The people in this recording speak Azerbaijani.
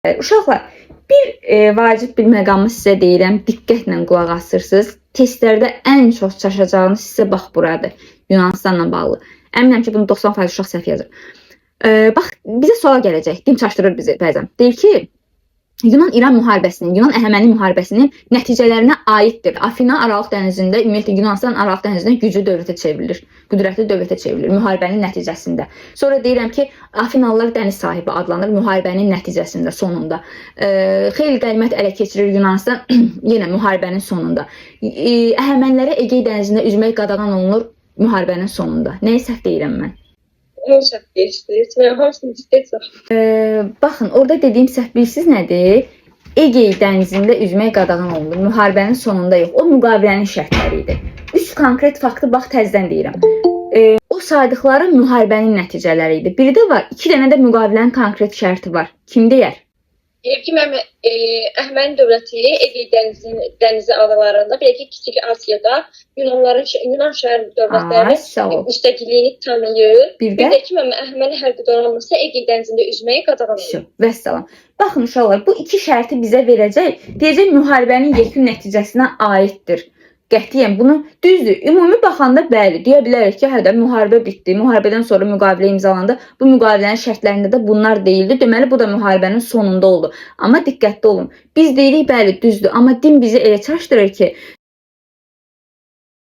Uşaqlar, vacib bir məqamı sizə deyirəm, diqqətlə qulaq asırsınız. Testlərdə ən çox çaşacağınız sizə bax buradır, Yunanistanla bağlı. Əminəm ki, bunu 90% uşaq səhv yazır. Bax, bizə sual gələcək, dim çaşdırır bizi bəzən. Deyir ki, Yunan-İran müharibəsinin, Yunan-Əhəməni müharibəsinin nəticələrinə aiddir. Afina Aralıq dənizində, ümumiyyətlə Yunanistan Aralıq dənizində güclü dövlətə çevrilir, qüdrətli dövlətə çevrilir müharibənin nəticəsində. Sonra deyirəm ki, Afinalılar dəniz sahibi adlanır müharibənin nəticəsində, sonunda. Xeyli qənimət ələ keçirir Yunanistan yenə müharibənin sonunda. Əhəmənilərə Egey dənizində üzmək qadağan olunur müharibənin sonunda. Nəyi səhv deyirəm mən? Səhv deyirsiniz və hamısını istəyirsən. Baxın, orada dediyim səhv bilirsiniz nədir? Egey dənizində üzmək qadağan olunur. Müharibənin sonunda yox. O müqavilənin şərtləri idi. 3 konkret faktı bax təzədən deyirəm. O saydıqları müharibənin nəticələri idi. Biri də var, 2 dənə də müqavilənin konkret şərti var. Kim deyər? Deyir ki, Əhəməni dövləti Egey dənizi adalarında, belə ki, Kiçik Asiyada Yunan şəhər dövlətlərinin müstəqilliyini tanıyır. Bir də ki, Əhəməni hərbi donanması Egey dənizində üzməyi qadağan edir. Vəssalam. Baxın uşaqlar, bu 2 şərti bizə verəcək. Deyəcək müharibənin yekun nəticəsinə aiddir. Qətiyyən bunu düzdür. Ümumi baxanda bəli, deyə bilərik ki, hə də müharibə bitdi. Müharibədən sonra müqavilə imzalandı. Bu müqavilənin şərtlərində də bunlar deyildi. Deməli, bu da müharibənin sonunda oldu. Amma diqqətli olun. Biz deyirik bəli, düzdür. Amma din bizi elə çaşdırır ki,